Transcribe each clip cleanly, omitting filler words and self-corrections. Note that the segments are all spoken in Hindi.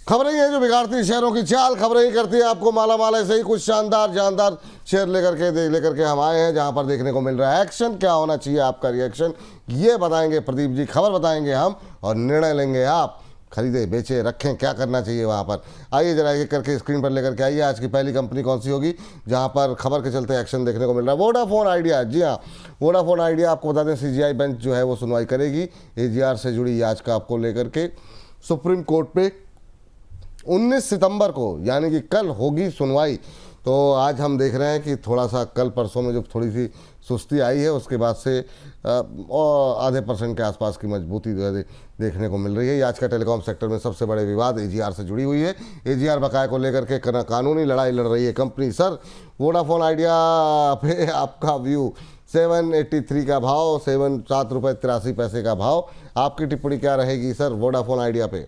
खबरें ही हैं जो बिगाड़ती है शहरों की चाल, खबरें ही करती है आपको माला माल। ऐसे ही कुछ शानदार जानदार शेयर लेकर के हम आए हैं जहां पर देखने को मिल रहा है एक्शन। क्या होना चाहिए आपका रिएक्शन, ये बताएंगे प्रदीप जी, खबर बताएंगे हम और निर्णय लेंगे आप। खरीदे बेचे रखें, क्या करना चाहिए वहाँ पर। आइए जरा एक करके स्क्रीन पर लेकर के आइए। आज की पहली कंपनी कौन सी होगी जहाँ पर खबर के चलते एक्शन देखने को मिल रहा है? Vodafone idea. जी हाँ, वोडाफोन आइडिया। आपको बता दें सीजीआई बेंच जो है वो सुनवाई करेगी एजीआर से जुड़ी याचिका आपको लेकर के सुप्रीम कोर्ट पे 19 सितंबर को, यानी कि कल होगी सुनवाई। तो आज हम देख रहे हैं कि थोड़ा सा कल परसों में जो थोड़ी सी सुस्ती आई है उसके बाद से और आधे % के आसपास की मजबूती देखने को मिल रही है। आज का टेलीकॉम सेक्टर में सबसे बड़े विवाद एजीआर से जुड़ी हुई है। एजीआर बकाया को लेकर के कानूनी लड़ाई लड़ रही है कंपनी। सर, वोडाफोन आइडिया पे आपका व्यू। 783 का भाव, 7 रुपये 83 पैसे का भाव। आपकी टिप्पणी क्या रहेगी सर वोडाफोन आइडिया पे?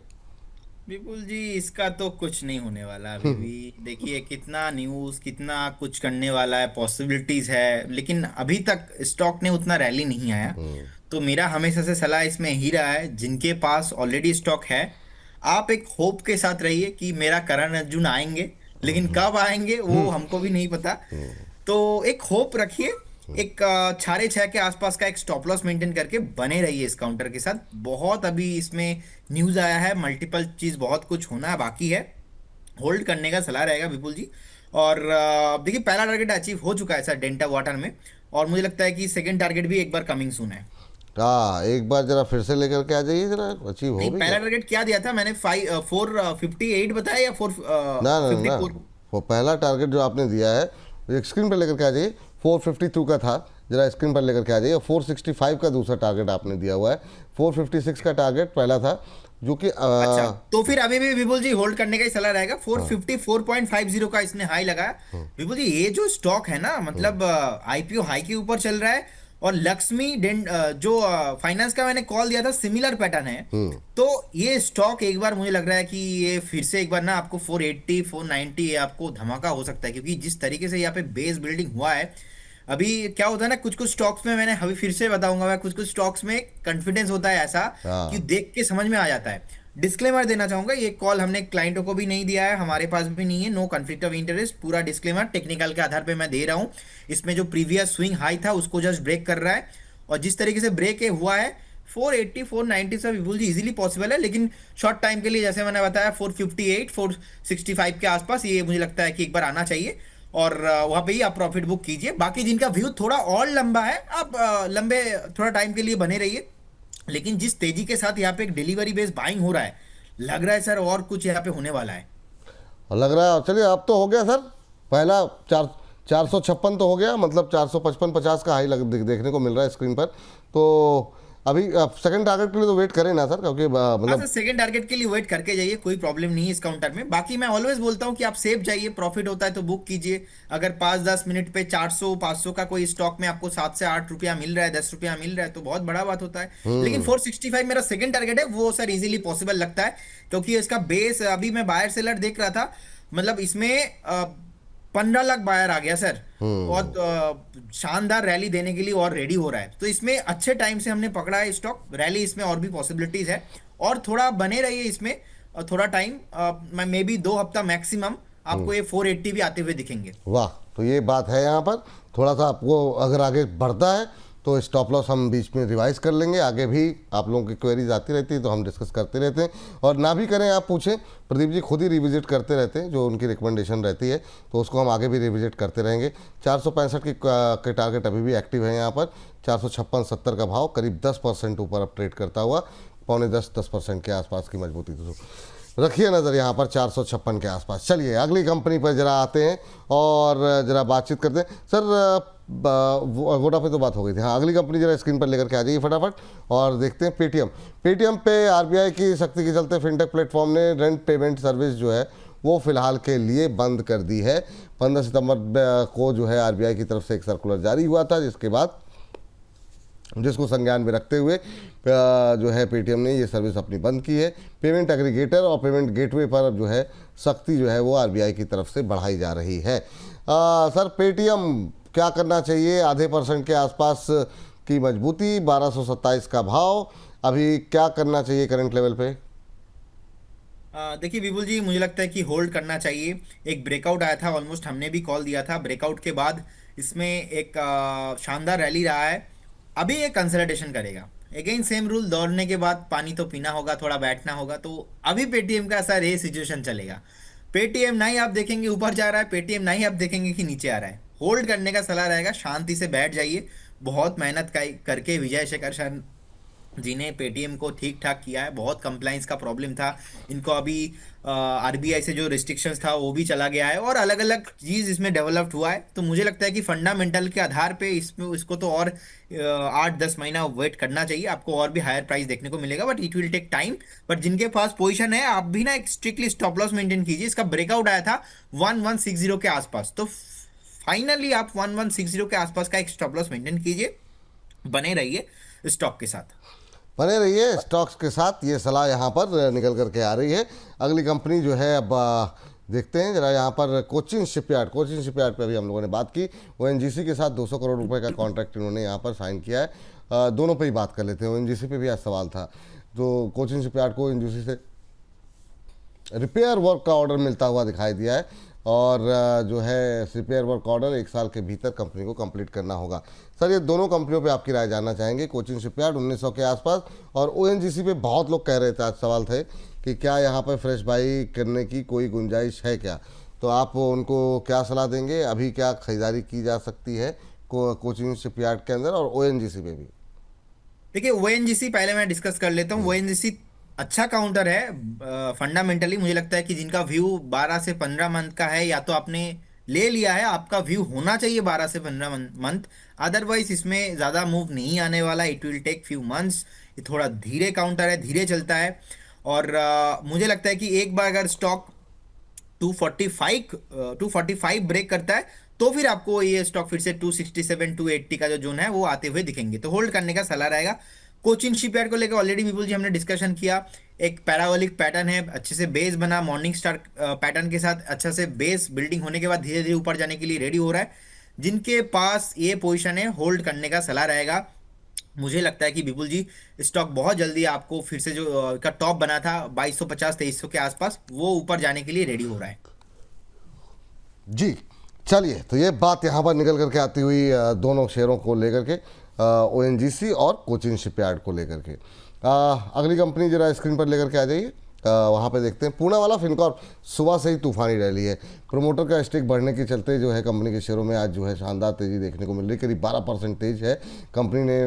विपुल जी, इसका तो कुछ नहीं होने वाला अभी भी। देखिए कितना न्यूज़, कितना कुछ करने वाला है, पॉसिबिलिटीज है, लेकिन अभी तक स्टॉक ने उतना रैली नहीं आया। तो मेरा हमेशा से सलाह इसमें ही रहा है, जिनके पास ऑलरेडी स्टॉक है, आप एक होप के साथ रहिए कि मेरा करण अर्जुन आएंगे, लेकिन कब आएंगे वो हमको भी नहीं पता। तो एक होप रखिए, एक 6.5 के आसपास का एक स्टॉप लॉस मेंटेन करके बने रहिए इस काउंटर के साथ। बहुत अभी इसमें न्यूज आया है, मल्टीपल चीज, बहुत कुछ होना बाकी है। होल्ड करने का सलाह रहेगा विपुल जी। और देखिए पहला टारगेट अचीव हो चुका है सर डेंटा वाटर में, और मुझे लगता है कि सेकंड टारगेट भी एक बार कमिंग सून है। हाँ, एक बार जरा फिर से लेकर के आ जाइए, जरा अचीव हो नहीं, भी पहला क्या? टारगेट क्या दिया था मैंने? 458 बताया या फोर ना ना फिफ्टी ना, फोर वो पहला टारगेट जो आपने दिया है एक स्क्रीन पर लेकर के आ जाइए। 452 का था, जरा स्क्रीन पर लेकर के आ जाइए। 465 का दूसरा टारगेट आपने दिया हुआ है। 456 का टारगेट पहला था, जो कि अच्छा, तो फिर अभी भी विपुल जी होल्ड करने का ही सलाह रहेगा। हाँ। 454.50 का इसने हाई लगाया। विपुल जी ये जो स्टॉक है ना, मतलब आईपीओ हाई के ऊपर चल रहा है। और लक्ष्मी जो फाइनेंस का मैंने कॉल दिया था, सिमिलर पैटर्न है। तो ये स्टॉक एक बार मुझे लग रहा है कि ये फिर से एक बार ना आपको 480 490 ये आपको धमाका हो सकता है, क्योंकि जिस तरीके से यहाँ पे बेस बिल्डिंग हुआ है। अभी क्या होता है ना, कुछ कुछ स्टॉक्स में, मैंने अभी फिर से बताऊंगा मैं, कुछ कुछ स्टॉक्स में कॉन्फिडेंस होता है ऐसा कि हाँ। देख के समझ में आ जाता है। डिस्क्लेमर देना चाहूंगा, ये कॉल हमने क्लाइंटों को भी नहीं दिया है, हमारे पास भी नहीं है। नो कॉन्फ्लिक्ट ऑफ इंटरेस्ट, पूरा डिस्क्लेमर टेक्निकल के आधार पे मैं दे रहा हूं। इसमें जो प्रीवियस स्विंग हाई था उसको जस्ट ब्रेक कर रहा है, और जिस तरीके से ब्रेक हुआ है 480 490 से विपुल जी इजीली पॉसिबल है। लेकिन शॉर्ट टाइम के लिए जैसे मैंने बताया 458 465 के आसपास ये मुझे लगता है कि एक बार आना चाहिए, और वहां पे ही आप प्रॉफिट बुक कीजिए। बाकी जिनका व्यू थोड़ा और लंबा है, आप लंबे थोड़ा टाइम के लिए बने रहिए। लेकिन जिस तेजी के साथ यहाँ पे एक डिलीवरी बेस्ड बाइंग हो रहा है, लग रहा है सर और कुछ यहाँ पे होने वाला है। लग रहा है। चलिए, अब तो हो गया सर। पहला 456 तो हो गया, मतलब 455-50 का हाई देखने को मिल रहा है स्क्रीन पर। तो अभी सेकंड टारगेट के लिए तो वेट करें ना सर, क्योंकि हाँ सर, मतलब सेकंड टारगेट के लिए वेट करके जाइए, कोई प्रॉब्लम नहीं है इस काउंटर में। बाकी मैं ऑलवेज बोलता हूँ कि आप सेफ जाइए, प्रॉफिट होता है तो बुक कीजिए। अगर 5-10 मिनट पे 400 500 का कोई स्टॉक में आपको 7 से 8 रुपया मिल रहा है, 10 रुपया मिल रहा है, तो बहुत बड़ा बात होता है। लेकिन 465 मेरा सेकंड टारगेट है, वो सर इजीली पॉसिबल लगता है, क्योंकि इसका बेस अभी मैं बायर सेलर देख रहा था, मतलब इसमें 15 लाख बायर आ गया सर। और शानदार रैली देने के लिए और रेडी हो रहा है। तो इसमें अच्छे टाइम से हमने पकड़ा है स्टॉक, रैली इसमें और भी पॉसिबिलिटीज है। और थोड़ा बने रहिए इसमें, थोड़ा टाइम, मैं मे बी 2 हफ्ता मैक्सिमम, आपको ये 480 भी आते हुए दिखेंगे। वाह, तो ये बात है यहाँ पर। थोड़ा सा आपको अगर आगे बढ़ता है तो स्टॉप लॉस हम बीच में रिवाइज कर लेंगे। आगे भी आप लोगों की क्वेरीज आती रहती है तो हम डिस्कस करते रहते हैं, और ना भी करें आप पूछें, प्रदीप जी खुद ही रिविजिट करते रहते हैं, जो उनकी रिकमेंडेशन रहती है तो उसको हम आगे भी रिविजिट करते रहेंगे। 465 के टारगेट अभी भी एक्टिव है यहाँ पर। 456-70 का भाव करीब 10% ऊपर अब ट्रेड करता हुआ, 9.25-10% के आसपास की मजबूती तो रखिए नज़र यहाँ पर 456 के आसपास। चलिए अगली कंपनी पर जरा आते हैं और जरा बातचीत करते हैं। सर वोडा पे तो बात हो गई थी। हाँ, अगली कंपनी जरा स्क्रीन पर लेकर के आ जाइए फटाफट और देखते हैं पेटीएम। पेटीएम पे आरबीआई की सख्ती के चलते फिनटेक प्लेटफॉर्म ने रेंट पेमेंट सर्विस जो है वो फिलहाल के लिए बंद कर दी है। 15 सितंबर को जो है आरबीआई की तरफ से एक सर्कुलर जारी हुआ था, जिसके बाद जिसको संज्ञान में रखते हुए जो है पेटीएम ने ये सर्विस अपनी बंद की है। पेमेंट एग्रीगेटर और पेमेंट गेटवे पर जो है सख्ती जो है वो आरबीआई की तरफ से बढ़ाई जा रही है। सर, पेटीएम क्या करना चाहिए? आधे % के आसपास की मजबूती, 1227 का भाव, अभी क्या करना चाहिए करंट लेवल पे? देखिए विपुल जी, मुझे लगता है कि होल्ड करना चाहिए। एक ब्रेकआउट आया था, ऑलमोस्ट हमने भी कॉल दिया था। ब्रेकआउट के बाद इसमें एक शानदार रैली रहा है। अभी ये कंसल्टेशन करेगा। अगेन सेम रूल, दौड़ने के बाद पानी तो पीना होगा, थोड़ा बैठना होगा। तो अभी पेटीएम का ऐसा रे सिचुएशन चलेगा। पेटीएम ना ही आप देखेंगे ऊपर जा रहा है, पेटीएम ना ही आप देखेंगे कि नीचे आ रहा है। होल्ड करने का सलाह रहेगा, शांति से बैठ जाइए। बहुत मेहनत करके विजय शेखर शर्मा जी ने पेटीएम को ठीक ठाक किया है। बहुत कंप्लाइंस का प्रॉब्लम था इनको। अभी आरबीआई से जो रिस्ट्रिक्शंस था वो भी चला गया है, और अलग अलग चीज इसमें डेवलप्ड हुआ है। तो मुझे लगता है कि फंडामेंटल के आधार पे इसमें इसको तो और 8-10 महीना वेट करना चाहिए। आपको और भी हायर प्राइस देखने को मिलेगा, but it will take time. But जिनके पास पोजीशन है, आप भी ना एक स्ट्रिक्टली स्टॉप लॉस मेंटेन कीजिए। इसका ब्रेकआउट आया था 1160 के आसपास, तो फाइनली आप 1160 के आसपास का एक स्टॉप लॉस मेंटेन कीजिए। बने रहिए स्टॉक के साथ। बने रहिए स्टॉक्स के साथ, ये सलाह यहाँ पर निकल करके आ रही है। अगली कंपनी जो है अब देखते हैं जरा। यहाँ पर कोचिन शिपयार्ड पे अभी हम लोगों ने बात की। ओएनजीसी के साथ 200 करोड़ रुपए का कॉन्ट्रैक्ट इन्होंने यहाँ पर साइन किया है। दोनों पे ही बात कर लेते हैं। ओएनजीसी पे भी आज सवाल था, तो कोचिन शिपयार्ड को ओएनजीसी से रिपेयर वर्क का ऑर्डर मिलता हुआ दिखाई दिया है, और जो है रिपेयर वर्क ऑर्डर 1 साल के भीतर कंपनी को कंप्लीट करना होगा। सर, ये दोनों कंपनियों पे आपकी राय जानना चाहेंगे। कोचिन शिपयार्ड 1900 के आसपास, और ओएनजीसी पे बहुत लोग कह रहे थे, आज सवाल थे कि क्या यहाँ पर फ्रेश बाई करने की कोई गुंजाइश है क्या। तो आप उनको क्या सलाह देंगे, अभी क्या खरीदारी की जा सकती है कोचिन शिपयार्ड के अंदर और ओएनजीसी पे भी? देखिए ओएनजीसी पहले मैं डिस्कस कर लेता हूँ। ओएनजीसी अच्छा काउंटर है फंडामेंटली। मुझे लगता है कि जिनका व्यू 12 से 15 मंथ का है, या तो आपने ले लिया है, आपका व्यू होना चाहिए 12 से 15 मंथ। अदरवाइज इसमें ज़्यादा मूव नहीं आने वाला। It will take few months. ये थोड़ा धीरे काउंटर है, धीरे चलता है। और मुझे लगता है कि एक बार अगर स्टॉक 245 ब्रेक करता है, तो फिर आपको ये स्टॉक फिर से 267 280 का जो जोन है वो आते हुए दिखेंगे। तो होल्ड करने का सलाह रहेगा। कोचिन शिपयार्ड को लेकर ऑलरेडी विपुल जी हमने डिस्कशन किया। एक पैराबोलिक पैटर्न है, अच्छे से बेस बना, मॉर्निंग स्टार पैटर्न के साथ अच्छा से बेस बिल्डिंग होने के बाद धीरे धीरे ऊपर जाने के लिए रेडी हो रहा है। जिनके पास ये पोजीशन है, होल्ड करने का सलाह रहेगा। मुझे लगता है कि विपुल जी स्टॉक बहुत जल्दी आपको फिर से जो का टॉप बना था 2250 2300 के आसपास, वो ऊपर जाने के लिए रेडी हो रहा है। जी, चलिए, तो ये बात यहाँ पर निकल करके आती हुई दोनों शेयरों को लेकर के, ओएनजीसी और कोचिन शिपयार्ड को लेकर के। अगली कंपनी जरा स्क्रीन पर लेकर के आ जाइए। वहाँ पे देखते हैं पूना वाला फिनकॉर्प सुबह से ही तूफानी रैली है। प्रमोटर का स्टेक बढ़ने के चलते जो है कंपनी के शेयरों में आज जो है शानदार तेज़ी देखने को मिल रही है। करीब 12% तेज है कंपनी ने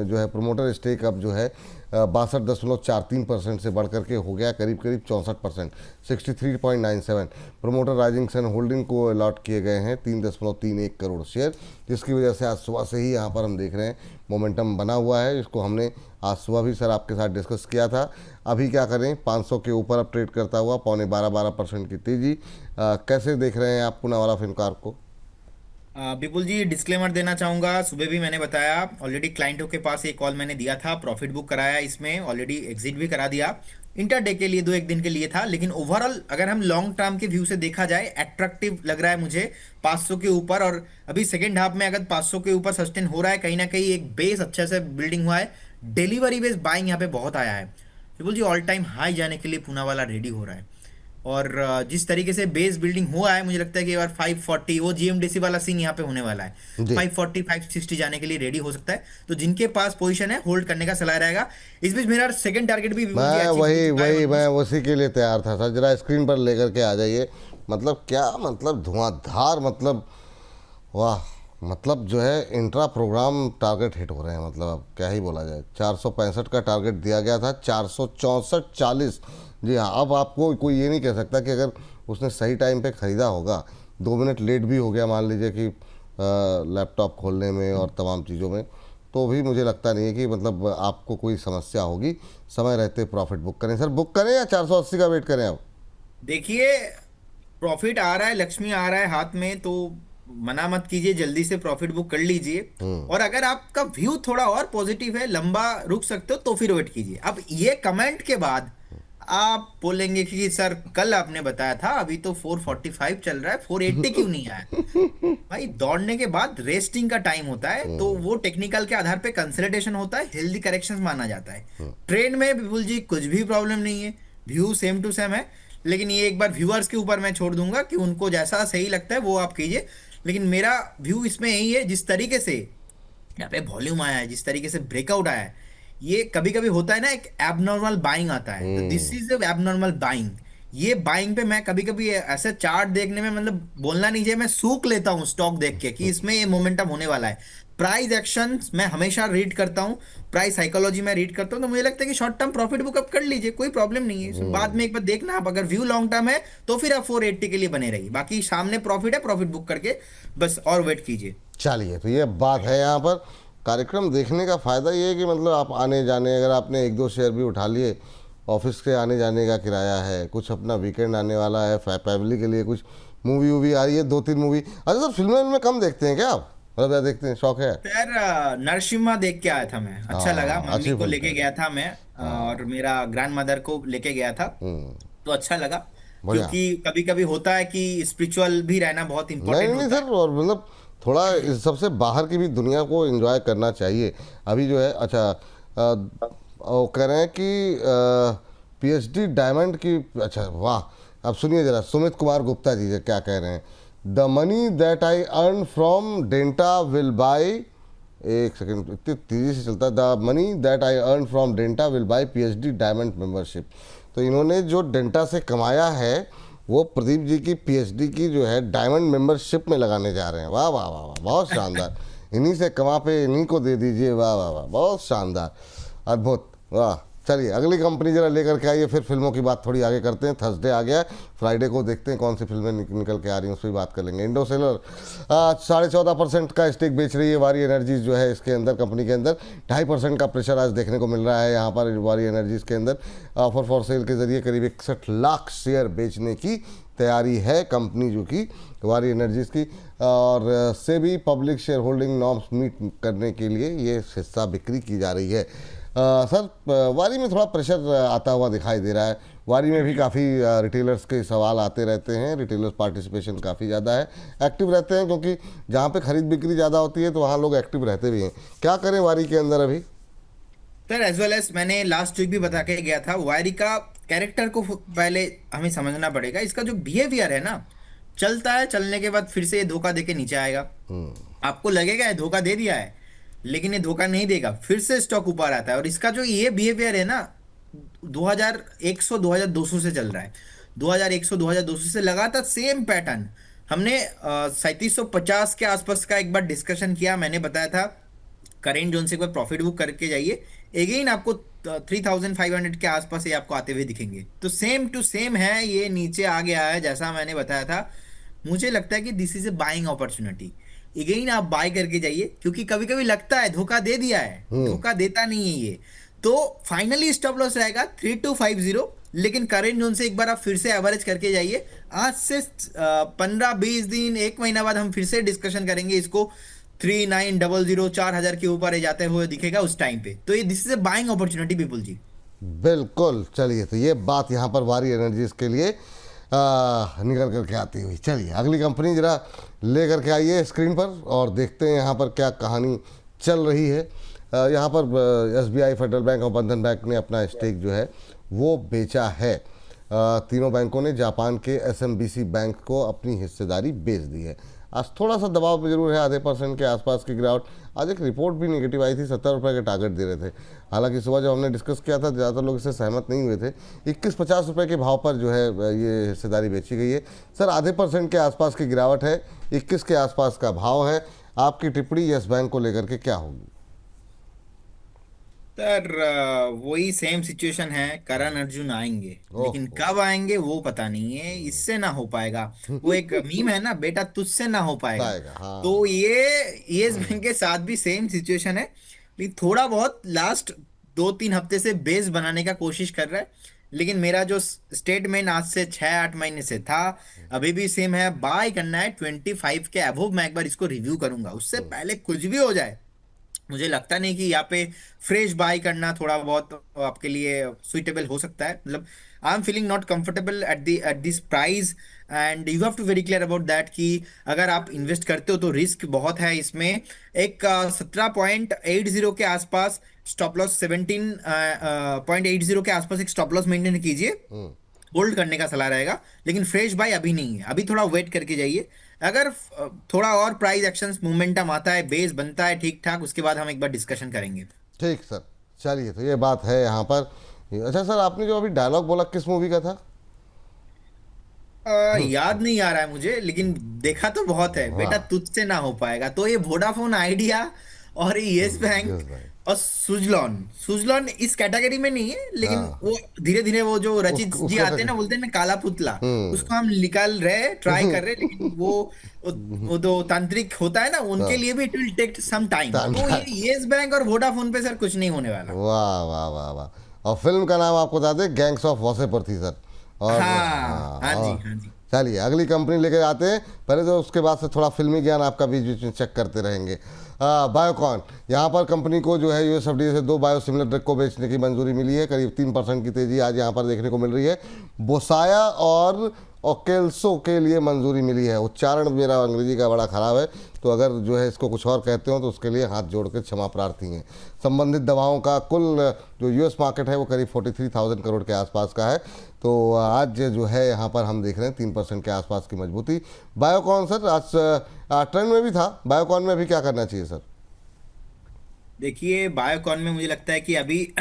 जो है प्रमोटर स्टेक अब जो है 62.43% से बढ़ करके हो गया करीब 64%, 63.97। प्रमोटर राइजिंग सन होल्डिंग को अलॉट किए गए हैं 3.31 करोड़ शेयर, जिसकी वजह से आज सुबह से ही यहाँ पर हम देख रहे हैं मोमेंटम बना हुआ है। इसको हमने आज सुबह भी सर आपके साथ डिस्कस किया था। अभी क्या करें, 500 के ऊपर अब ट्रेड करता हुआ 12.5% की तेज़ी। कैसे देख रहे हैं आप पूना वाला फिनकॉर्प को? विपुल जी, डिस्क्लेमर देना चाहूंगा। सुबह भी मैंने बताया, ऑलरेडी क्लाइंटों के पास ये कॉल मैंने दिया था, प्रॉफिट बुक कराया, इसमें ऑलरेडी एग्जिट भी करा दिया। इंटरडे के लिए 2-1 दिन के लिए था, लेकिन ओवरऑल अगर हम लॉन्ग टर्म के व्यू से देखा जाए, अट्रैक्टिव लग रहा है मुझे 500 के ऊपर। और अभी सेकेंड हाफ में अगर 500 के ऊपर सस्टेन हो रहा है, कहीं ना कहीं एक बेस अच्छे से बिल्डिंग हुआ है। डिलीवरी बेस बाइंग यहाँ पे बहुत आया है। विपुल जी, ऑल टाइम हाई जाने के लिए पूना वाला रेडी हो रहा है। और जिस तरीके से बेस बिल्डिंग हुआ है, मुझे लगता है कि बार 540 वो जीएमडीसी वाला सीन यहाँ पे होने वाला है। जी, 540 560 जाने के लिए रेडी हो सकता है। तो जिनके पास पोजीशन है, होल्ड करने का सलाह रहेगा। इस बीच मेरा सेकंड टारगेट भी मैं उसी के लिए तैयार था सर। जरा स्क्रीन पर लेकर के आ जाइए। मतलब क्या, मतलब धुआंधार, मतलब वाह, मतलब जो है इंट्रा प्रोग्राम टारगेट हिट हो रहे हैं। मतलब अब क्या ही बोला जाए। 465 का टारगेट दिया गया था, 464.40। जी हाँ, अब आपको कोई ये नहीं कह सकता कि अगर उसने सही टाइम पे ख़रीदा होगा, 2 मिनट लेट भी हो गया मान लीजिए कि लैपटॉप खोलने में और तमाम चीज़ों में, तो भी मुझे लगता नहीं है कि मतलब आपको कोई समस्या होगी। समय रहते प्रॉफिट बुक करें सर, बुक करें या 480 का वेट करें अब? देखिए, प्रॉफिट आ रहा है, लक्ष्मी आ रहा है हाथ में, तो मना मत कीजिए, जल्दी से प्रॉफिट बुक कर लीजिए। और अगर आपका व्यू थोड़ा और पॉजिटिव है, लंबा रुक सकते हो, तो फिर वेट कीजिए। अब ये कमेंट के बाद आप बोलेंगे कि सर कल आपने बताया था, अभी तो 445 चल रहा है, 480 क्यों नहीं आया? भाई, दौड़ने के बाद रेस्टिंग का टाइम होता है, तो वो टेक्निकल के आधार पे कंसल्टेशन होता है, हेल्दी करेक्शंस माना जाता है। ट्रेड में विपुल जी कुछ भी प्रॉब्लम नहीं है। व्यू सेम टू सेम है, लेकिन ये एक बार व्यूअर्स के ऊपर मैं छोड़ दूंगा कि उनको जैसा सही लगता है वो आप कीजिए। लेकिन मेरा व्यू इसमें यही है, जिस तरीके से यहाँ पे वॉल्यूम आया है, जिस तरीके से ब्रेकआउट आया है, ये कभी कभी होता है ना, एक एबनॉर्मल बाइंग आता है, तो this hmm. Is abnormal buying. ये बाइंग पे मैं कभी कभी ऐसे चार्ट देखने में, मतलब बोलना नहीं चाहिए, मैं सूख लेता हूँ स्टॉक देख के कि इसमें ये मोमेंटम होने वाला है। प्राइस एक्शन मैं हमेशा रीड करता हूँ, प्राइस साइकोलॉजी में रीड करता हूँ, तो मुझे लगता है कि short term profit book up कर लीजिए, कोई प्रॉब्लम नहीं है इसमें। बाद में एक बार देखना आप, अगर व्यू लॉन्ग टर्म है तो फिर आप 480 के लिए बने रहिए, बाकी सामने प्रॉफिट है, प्रॉफिट बुक करके बस और वेट कीजिए। चलिए, तो ये बात है यहाँ पर। कार्यक्रम देखने का फ़ायदा ये है कि मतलब आप आने जाने, अगर आपने एक दो शेयर भी उठा लिए, ऑफिस के आने जाने का किराया है, कुछ अपना वीकेंड आने वाला है, फैमिली के लिए कुछ मूवी वूवी आ रही है, दो तीन मूवी। अच्छा सर, फिल्में में कम देखते हैं क्या आप? मतलब क्या देखते हैं, शौक है? यार नरसिम्हा देख के आया था मैं, अच्छा लगा, हाँ, मम्मी अच्छी को फिल्म लेके है। गया था मैं, और हाँ। मेरा ग्रैंड मदर को लेके गया था, तो अच्छा लगा। बढ़िया। क्योंकि कभी कभी होता है कि स्पिरिचुअल भी रहना बहुत नहीं इंपॉर्टेंट नहीं होता सर, और मतलब थोड़ा इस सबसे बाहर की भी दुनिया को एंजॉय करना चाहिए। अभी जो है, अच्छा, वो कह रहे हैं कि पीएचडी डायमंड की, अच्छा वाह। अब सुनिए जरा, सुमित कुमार गुप्ता जी क्या कह रहे हैं। The money that I earn from Denta will by, एक सेकंड, इतनी तेज़ी से चलता है। The money that I earn from Denta will by PhD diamond membership. तो इन्होंने जो डेंटा से कमाया है वो प्रदीप जी की पीएचडी की जो है डायमंड मेंबरशिप में लगाने जा रहे हैं। वाह वाह वाह वाह, बहुत शानदार। इन्हीं से कमा पे इन्हीं को दे दीजिए। वाह वाह वाह, बहुत शानदार, अद्भुत, वाह। चलिए अगली कंपनी जरा लेकर के आइए, फिर फिल्मों की बात थोड़ी आगे करते हैं। थर्सडे आ गया है, फ्राइडे को देखते हैं कौन सी फिल्में निकल के आ रही हैं, उस पर बात कर लेंगे। इंडो सेलर 14.5% का स्टेक बेच रही है वारी एनर्जीज जो है इसके अंदर, कंपनी के अंदर 2.5% का प्रेशर आज देखने को मिल रहा है यहाँ पर वारी एनर्जीज के अंदर। ऑफर फॉर सेल के जरिए करीब 61 लाख शेयर बेचने की तैयारी है कंपनी जो कि वारी एनर्जीज की, और SEBI public share holding norms meet करने के लिए ये हिस्सा बिक्री की जा रही है। सर, वारी में थोड़ा प्रेशर आता हुआ दिखाई दे रहा है। वारी में भी काफ़ी रिटेलर्स के सवाल आते रहते हैं, रिटेलर्स पार्टिसिपेशन काफ़ी ज़्यादा है, एक्टिव रहते हैं, क्योंकि जहाँ पे खरीद बिक्री ज़्यादा होती है तो वहाँ लोग एक्टिव रहते भी हैं। क्या करें वारी के अंदर अभी? सर एज वेल एज मैंने लास्ट वीक भी बता के गया था, वायरी का कैरेक्टर को पहले हमें समझना पड़ेगा। इसका जो बिहेवियर है ना, चलता है, चलने के बाद फिर से ये धोखा देके नीचे आएगा। आपको लगेगा ये धोखा दे दिया है, लेकिन ये धोखा नहीं देगा, फिर से स्टॉक ऊपर आता है। और इसका जो ये बिहेवियर है ना, 2100 2200 से चल रहा है, 2100 2200 से लगातार सेम पैटर्न। हमने 3750 के आसपास का एक बार डिस्कशन किया, मैंने बताया था करेंट जोन से एक बार प्रॉफिट बुक करके जाइए, एगेन आपको 3500 के आसपास ये आपको आते हुए दिखेंगे। तो सेम टू सेम है, ये नीचे आ गया है जैसा मैंने बताया था। मुझे लगता है कि this is a buying opportunity, again आप बाय करके जाइए, क्योंकि कभी कभी लगता है धोखा दे दिया है, धोखा देता नहीं है ये। तो फाइनली स्टॉप लॉस रहेगा 3250, लेकिन करेंट जोन से एक बार आप फिर से एवरेज करके जाइए। आज से 15-20 दिन, एक महीना बाद हम फिर से डिस्कशन करेंगे इसको, 3900 4000 के ऊपर जाते हुए दिखेगा उस टाइम पे। तो ये this is a buying opportunity people जी। बिल्कुल। चलिए, तो ये बात यहाँ पर वारी एनर्जीज के लिए निकल करके आती हुई। चलिए अगली कंपनी जरा ले करके आइए स्क्रीन पर और देखते हैं यहाँ पर क्या कहानी चल रही है। यहाँ पर एसबीआई, फेडरल बैंक और बंधन बैंक ने अपना स्टेक जो है वो बेचा है। तीनों बैंकों ने जापान के एसएमबीसी बैंक को अपनी हिस्सेदारी बेच दी है। आज थोड़ा सा दबाव में जरूर है, आधे % के आसपास की गिरावट। आज एक रिपोर्ट भी नेगेटिव आई थी, 70 रुपये के टारगेट दे रहे थे। हालांकि सुबह जब हमने डिस्कस किया था ज़्यादातर लोग इससे सहमत नहीं हुए थे। 21-50 रुपये के भाव पर जो है ये हिस्सेदारी बेची गई है। सर, आधे % के आसपास की गिरावट है, 21 के आसपास का भाव है। आपकी टिप्पणी यस बैंक को लेकर के क्या होगी? सर वही सेम सिचुएशन है, करण अर्जुन आएंगे, लेकिन ओह। कब आएंगे वो पता नहीं है, इससे ना हो पाएगा। वो एक मीम है ना, बेटा तुझसे ना हो पाएगा। आएगा, तो हाँ। ये इस बैंक के साथ भी सेम सिचुएशन है, लेकिन थोड़ा बहुत लास्ट 2-3 हफ्ते से बेस बनाने का कोशिश कर रहा है। लेकिन मेरा जो स्टेटमेंट आज से 6-8 महीने से था, अभी भी सेम है, बाय करना है 25 के अबव। मैं एक बार इसको रिव्यू करूंगा, उससे पहले कुछ भी हो जाए मुझे लगता नहीं कि यहाँ पे फ्रेश बाय करना थोड़ा बहुत आपके लिए सुइटेबल हो सकता है। मतलब I am feeling not comfortable at this price, and you have to very clear about that कि अगर आप इन्वेस्ट करते हो तो रिस्क बहुत है इसमें। एक 17.80 के आसपास स्टॉप लॉस, 17.80 के आसपास एक स्टॉप लॉस मेंटेन कीजिए, होल्ड करने का सलाह रहेगा। लेकिन फ्रेश बाय अभी नहीं है, अभी थोड़ा वेट करके जाइए। अगर थोड़ा और प्राइस एक्शंस मोमेंटम आता है, बेस बनता है ठीक ठाक, उसके बाद हम एक बार डिस्कशन करेंगे। ठीक सर। चलिए, तो ये बात है यहाँ पर। अच्छा सर, आपने जो अभी डायलॉग बोला किस मूवी का था? याद नहीं आ रहा है मुझे, लेकिन देखा तो बहुत है बेटा, हाँ। तुझसे ना हो पाएगा। तो ये वोडाफोन आइडिया और यस बैंक यस भाई। और सुजलॉन, सुजलॉन इस कैटेगरी में नहीं है, लेकिन हाँ। वो धीरे धीरे वो जो रचित जी उसका आते हैं ना, बोलते हैं ना काला पुतला, हम्म। उसको हम निकाल रहे, ट्राई कर रहे, लेकिन वो जो तांत्रिक होता है ना, उनके हाँ। लिए भी it will take some time. तो तांडा। ये यस बैंक और वोडाफोन पे सर कुछ नहीं होने वाला। वाह वाह वाह वाह। और फिल्म का नाम आपको बता दें, गैंग्स ऑफ वासेपुर थी सर। और हाँ हाँ, हाँ जी, और हाँ जी। चलिए अगली कंपनी लेकर आते हैं। पहले तो उसके बाद से थोड़ा फिल्मी ज्ञान आपका बीच बीच में चेक करते रहेंगे। बायोकॉन, यहाँ पर कंपनी को जो है यूएसएफडीए से 2 बायोसिमिलर ड्रग को बेचने की मंजूरी मिली है। करीब 3% की तेजी आज यहाँ पर देखने को मिल रही है। बोसाया और ओकेल्सो के लिए मंजूरी मिली है। उच्चारण मेरा अंग्रेजी का बड़ा ख़राब है, तो अगर जो है इसको कुछ और कहते हो तो उसके लिए हाथ जोड़ के क्षमा प्रार्थी हैं। संबंधित दवाओं का कुल जो यूएस मार्केट है वो करीब 43,000 करोड़ के आसपास का है। तो आज जो है यहाँ पर हम देख रहे हैं 3% के आसपास की मजबूती। बायोकॉन सर आज ट्रेंड में भी था, बायोकॉन में भी क्या करना चाहिए सर? देखिए बायोकॉन में मुझे लगता है कि अभी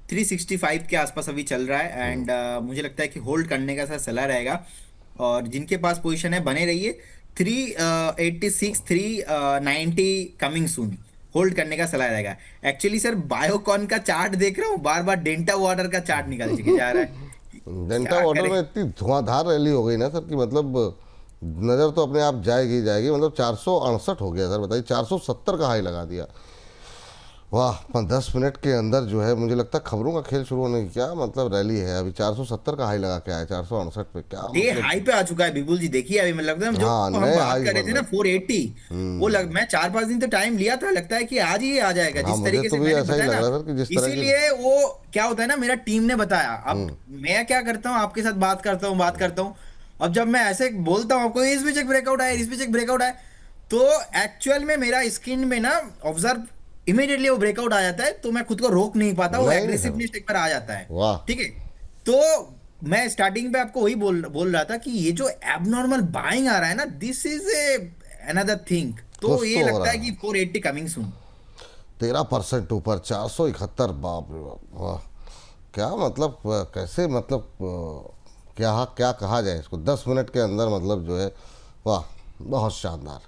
365 के आसपास अभी चल रहा है, एंड मुझे लगता है कि होल्ड करने का सर सलाह रहेगा। और जिनके पास पोजीशन है बने रहिए। 386, 390 कमिंग सून, होल्ड करने का सलाह रहेगा। एक्चुअली सर बायोकॉन का चार्ट देख रहा हूँ, बार बार डेल्टा वाटर का चार्ट निकल के जा रहा है। डेंटा क्या वाटर करे। में इतनी धुआंधार रैली हो गई ना सर कि मतलब नज़र तो अपने आप जाएगी ही जाएगी। मतलब 468 हो गया सर, बताइए, 470 का हाई लगा दिया। वाह, 10 मिनट के अंदर जो है मुझे लगता है खबरों का खेल शुरू होने की क्या मतलब रैली है। अभी 470 का हाई लगा के आया, 468 पे, क्या डे मतलब। हाई पे आ चुका है विपुल जी। देखिए अभी मतलब ना जो हाँ, हम नए बात हाईज कर रहे बन थे रहे ना हैं। 480, मैं 4-5 दिन तो टाइम लिया था, लगता है कि आज ही आ जाएगा हाँ, जिस मुझे तरीके तो से भी मैंने ऐसा ही बताया लग ना। रहा है सर कि जिस तरह की। इसीलिए वो क्या होता है ना, मेरा टीम ने बताया। अब मैं क्या करता हूँ, आपके साथ बात करता हूँ। अब जब मैं ऐसे बोलता हूँ आपको, इस बीच एक ब्रेकआउट आया, इस बीच एक ब्रेकआउट आया, तो एक्चुअल में मेरा स्क्रीन में ना ऑब्जर्व, इमीडिएटली वो ब्रेकआउट आ जाता है, तो मैं खुद को रोक नहीं पाता, वो नहीं नहीं सर। एग्रेसिवनेस एक बार आ जाता है। वाह। ठीक है। तो मैं स्टार्टिंग पे आपको वही बोल बोल रहा था कि ये जो एबनॉर्मल बाइंग आ रहा है ना, this is a another thing. तो कुछ ये तो हो लगता रहा है कि है। 480 कमिंग सून। 13% ऊपर, 471, बाप रे बाप, वाह। क्या मतलब कैसे मतलब क्या क्या कहा जाए इसको, 10 मिनट के अंदर मतलब जो है, वाह, बहुत शानदार।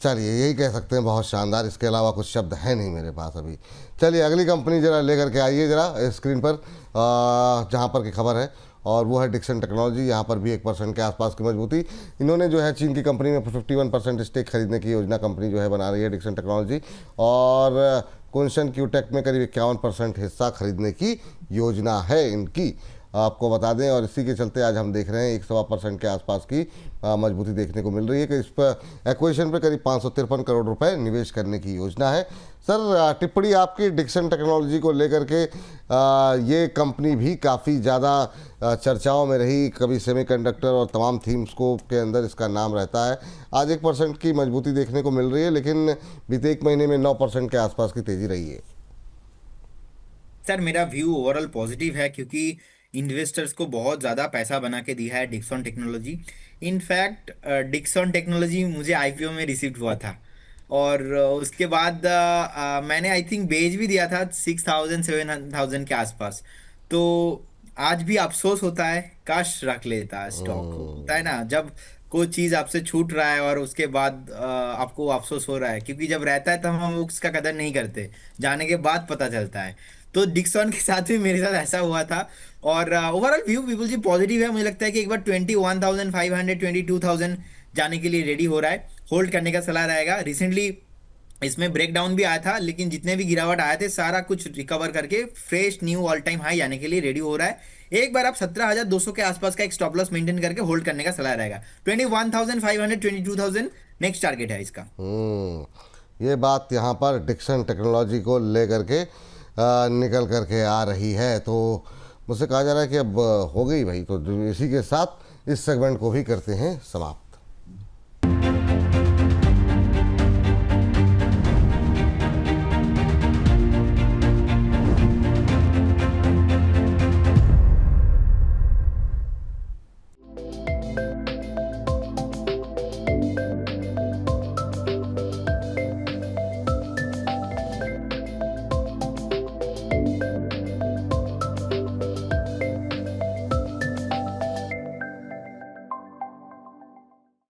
चलिए, यही कह सकते हैं, बहुत शानदार। इसके अलावा कुछ शब्द है नहीं मेरे पास अभी। चलिए अगली कंपनी जरा लेकर के आइए जरा स्क्रीन पर, जहाँ पर की खबर है, और वो है डिक्सन टेक्नोलॉजी। यहाँ पर भी 1% के आसपास की मजबूती। इन्होंने जो है चीन की कंपनी में 51% स्टेक खरीदने की योजना कंपनी जो है बना रही है, डिक्सन टेक्नोलॉजी। और कुंशन क्यूटेक में करीब 51% हिस्सा खरीदने की योजना है इनकी, आपको बता दें। और इसी के चलते आज हम देख रहे हैं 1.25% के आसपास की मजबूती देखने को मिल रही है कि इस पर एक्विजिशन पर करीब 553 करोड़ रुपए निवेश करने की योजना है। सर, टिप्पणी आपकी डिक्सन टेक्नोलॉजी को लेकर के। ये कंपनी भी काफ़ी ज़्यादा चर्चाओं में रही, कभी सेमीकंडक्टर और तमाम थीम्स को के अंदर इसका नाम रहता है। आज 1% की मजबूती देखने को मिल रही है, लेकिन बीते 1 महीने में 9% के आसपास की तेज़ी रही है। सर मेरा व्यू ओवरऑल पॉजिटिव है, क्योंकि इन्वेस्टर्स को बहुत ज़्यादा पैसा बना के दिया है Dixon technology. In fact Dixon technology मुझे आईपीओ में रिसीव हुआ था, और उसके बाद मैंने आई थिंक बेच भी दिया था 6,000 7,000 के आसपास। तो आज भी अफसोस होता है, काश रख लेता स्टॉक। होता है ना, जब कोई चीज़ आपसे छूट रहा है और उसके बाद आपको अफसोस हो रहा है, क्योंकि जब रहता है तब हम उसका कदर नहीं करते, जाने के बाद पता चलता है। तो डिक्सन के साथ भी मेरे साथ ऐसा हुआ था। और ओवरऑल व्यू विपुल जी पॉजिटिव है। मुझे लगता है कि एक बार 21,500, 22,000 जाने के लिए रेडी हो रहा है, होल्ड करने का सलाह रहेगा। रिसेंटली इसमें ब्रेकडाउन भी आया था, लेकिन जितने भी गिरावट आए थे सारा कुछ रिकवर करके fresh knew all time high जाने के लिए रेडी हो रहा है। एक बार आप 17,200 के आसपास का एक स्टॉप लॉस मेंटेन करके होल्ड करने का सलाह रहेगा। 21,500, 22,000 नेक्स्ट टारगेट है इसका। ये बात यहाँ पर डिक्सन टेक्नोलॉजी को ले करके निकल करके आ रही है। तो मुझसे कहा जा रहा है कि अब हो गई भाई, तो इसी के साथ इस सेगमेंट को भी करते हैं समाप्त।